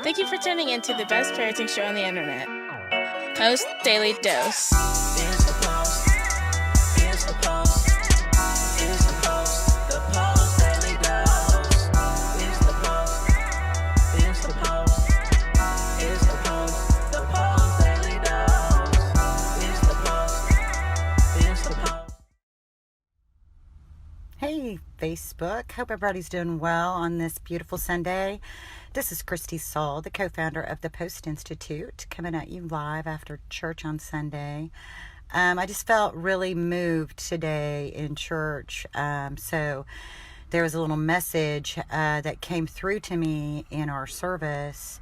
Thank you for tuning in to the best parenting show on the internet, Post Daily Dose. It's the Post. It's the Post. It's the Post. The Post Daily Dose. It's the Post. It's the Post. It's the Post. The Post Daily Dose. It's the Post. It's the Post. Hey, Facebook. Hope everybody's doing well on this beautiful Sunday. This is Kristi, Saul, the co-founder of the Post+Institute, coming at you live after church on Sunday. I just felt really moved today in church. So there was a little message that came through to me in our service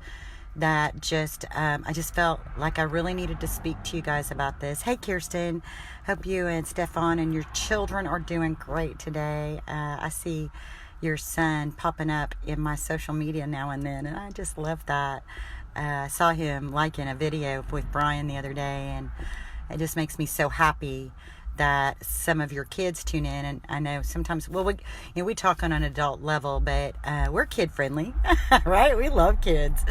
that just, I just felt like I really needed to speak to you guys about this. Hey, Kirsten. Hope you and Stefan and your children are doing great today. I see your son popping up in my social media now and then, and I just love that. I saw him liking a video with Brian the other day, and it just makes me so happy that some of your kids tune in. And I know sometimes, well, we talk on an adult level, but we're kid friendly, right? We love kids,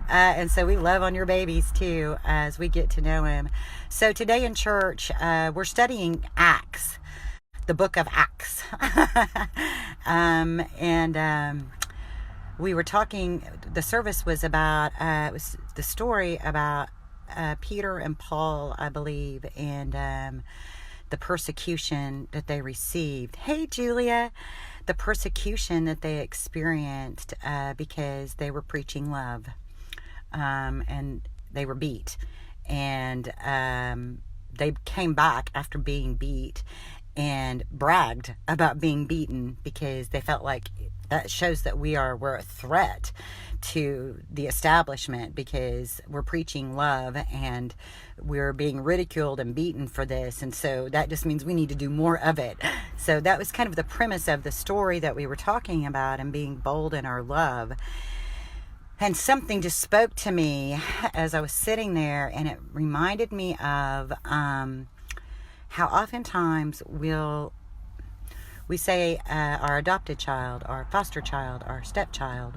and so we love on your babies too as we get to know him. So today in church, we're studying Acts, the book of Acts. We were talking, the service was about, it was the story about Peter and Paul, I believe, and the persecution that they received. Hey, Julia. The persecution that they experienced because they were preaching love, and they were beat. And they came back after being beat and bragged about being beaten because they felt like that shows that we're a threat to the establishment because we're preaching love and we're being ridiculed and beaten for this. And so that just means we need to do more of it. So that was kind of the premise of the story that we were talking about, and being bold in our love. And something just spoke to me as I was sitting there, and it reminded me of how oftentimes we say our adopted child, our foster child, our stepchild,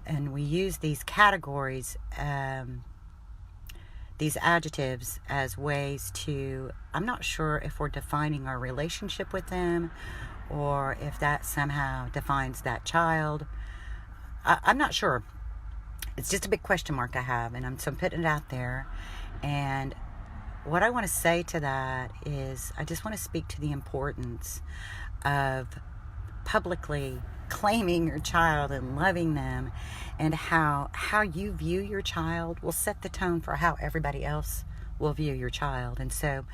and we use these categories, these adjectives as ways to, I'm not sure if we're defining our relationship with them or if that somehow defines that child. I'm not sure. It's just a big question mark I have, and I'm putting it out there. And what I want to say to that is I just want to speak to the importance of publicly claiming your child and loving them, and how you view your child will set the tone for how everybody else will view your child. And so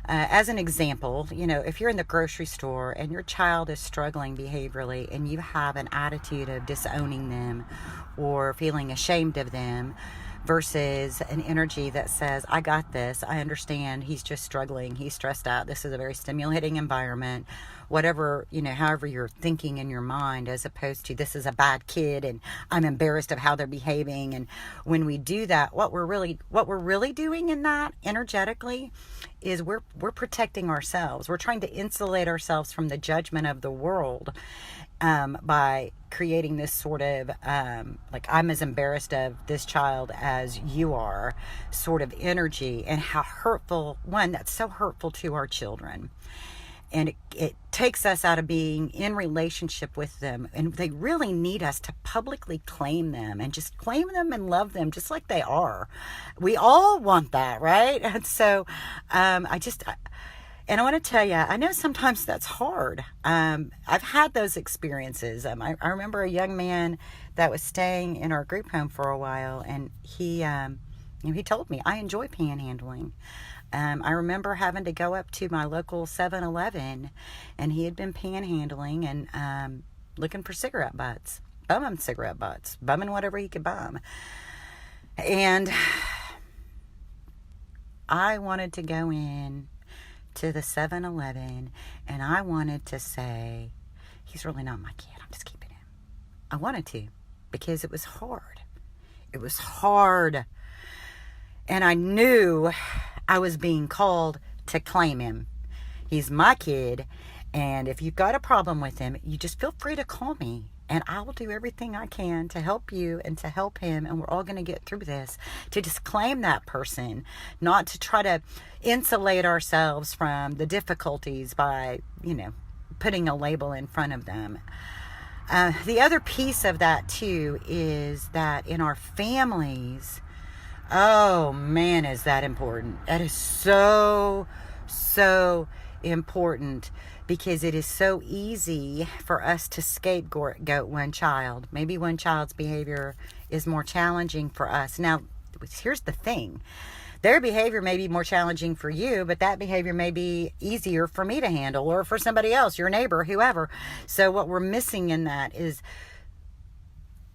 as an example, if you're in the grocery store and your child is struggling behaviorally and you have an attitude of disowning them or feeling ashamed of them, versus an energy that says, I got this, I understand, he's just struggling, he's stressed out, this is a very stimulating environment, whatever, however you're thinking in your mind, as opposed to this is a bad kid and I'm embarrassed of how they're behaving. And when we do that, what we're really doing in that energetically is we're protecting ourselves. We're trying to insulate ourselves from the judgment of the world by creating this sort of like, I'm as embarrassed of this child as you are sort of energy. And how hurtful, that's so hurtful to our children. And it takes us out of being in relationship with them. And they really need us to publicly claim them, and just claim them and love them just like they are. We all want that, right? And so and I want to tell you, I know sometimes that's hard. I've had those experiences. I remember a young man that was staying in our group home for a while, and he told me, I enjoy panhandling. I remember having to go up to my local 7-Eleven, and he had been panhandling and looking for cigarette butts, bumming whatever he could bum. And I wanted to go in to the 7-Eleven, and I wanted to say, he's really not my kid, I'm just keeping him. I wanted to, because it was hard. It was hard. And I knew I was being called to claim him. He's my kid, and if you've got a problem with him, you just feel free to call me. And I will do everything I can to help you and to help him. And we're all going to get through this. To just claim that person, not to try to insulate ourselves from the difficulties by, putting a label in front of them. The other piece of that too is that in our families, oh man, is that important. That is so important, because it is so easy for us to scapegoat one child. Maybe one child's behavior is more challenging for us. Now, here's the thing. Their behavior may be more challenging for you, but that behavior may be easier for me to handle, or for somebody else, your neighbor, whoever. So what we're missing in that is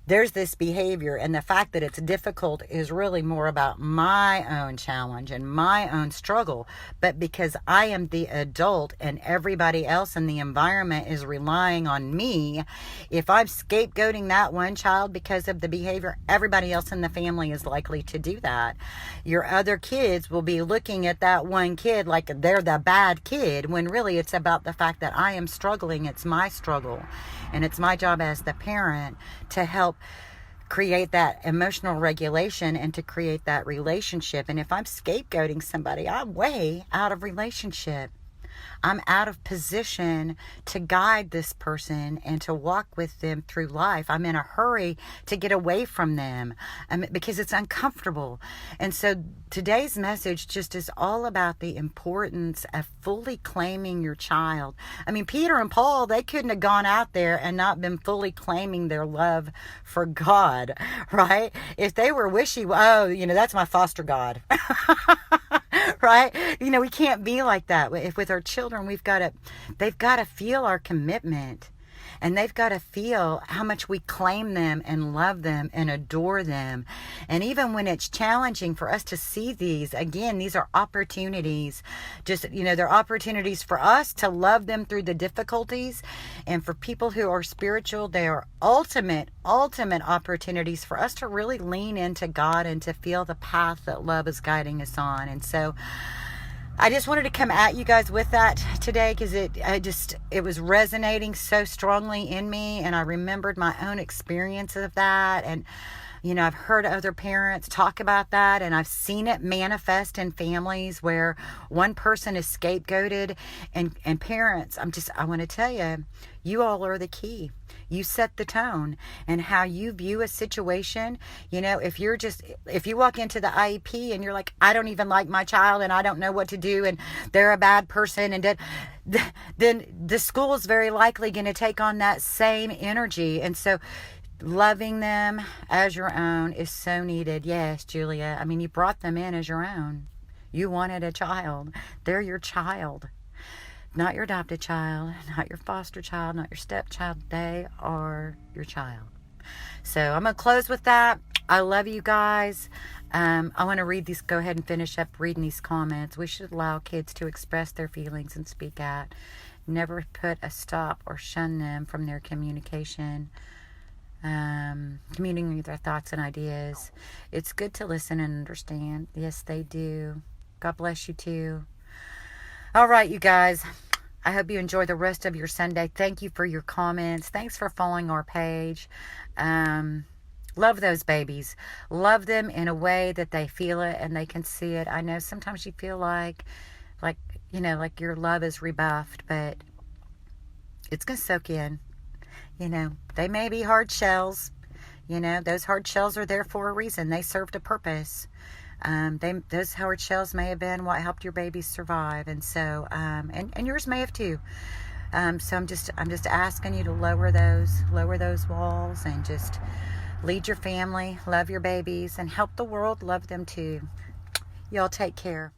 there's this behavior, and the fact that it's difficult is really more about my own challenge and my own struggle. But because I am the adult and everybody else in the environment is relying on me, if I'm scapegoating that one child because of the behavior, everybody else in the family is likely to do that. Your other kids will be looking at that one kid like they're the bad kid, when really it's about the fact that I am struggling. It's my struggle. And it's my job as the parent to help create that emotional regulation and to create that relationship. And if I'm scapegoating somebody, I'm way out of relationship. I'm out of position to guide this person and to walk with them through life. I'm in a hurry to get away from them because it's uncomfortable. And so today's message just is all about the importance of fully claiming your child. I mean, Peter and Paul, they couldn't have gone out there and not been fully claiming their love for God, right? If they were that's my foster God. Right? We can't be like that. If with our children, they've got to feel our commitment, and they've got to feel how much we claim them and love them and adore them. And even when it's challenging for us to see these, again, these are opportunities. They're opportunities for us to love them through the difficulties. And for people who are spiritual, they are ultimate opportunities for us to really lean into God and to feel the path that love is guiding us on. And so I just wanted to come at you guys with that today, because it was resonating so strongly in me, and I remembered my own experience of that. And I've heard other parents talk about that, and I've seen it manifest in families where one person is scapegoated, and parents, I want to tell you, you all are the key. You set the tone, and how you view a situation. If you walk into the IEP and you're like, I don't even like my child and I don't know what to do and they're a bad person, and then the school is very likely going to take on that same energy. And so loving them as your own is so needed. Yes, Julia. I mean, you brought them in as your own. You wanted a child. They're your child. Not your adopted child, not your foster child, not your stepchild. They are your child. So I'm going to close with that. I love you guys. I want to go ahead and finish up reading these comments. We should allow kids to express their feelings and speak out. Never put a stop or shun them from their communication. Communicating their thoughts and ideas. It's good to listen and understand. Yes, they do. God bless you too. All right, you guys. I hope you enjoy the rest of your Sunday. Thank you for your comments. Thanks for following our page. Love those babies. Love them in a way that they feel it and they can see it. I know sometimes you feel like your love is rebuffed, but it's going to soak in. They may be hard shells. Those hard shells are there for a reason. They served a purpose. Those hard shells may have been what helped your babies survive, and so and yours may have too. So I'm just asking you to lower those walls and just lead your family, love your babies, and help the world love them too. Y'all take care.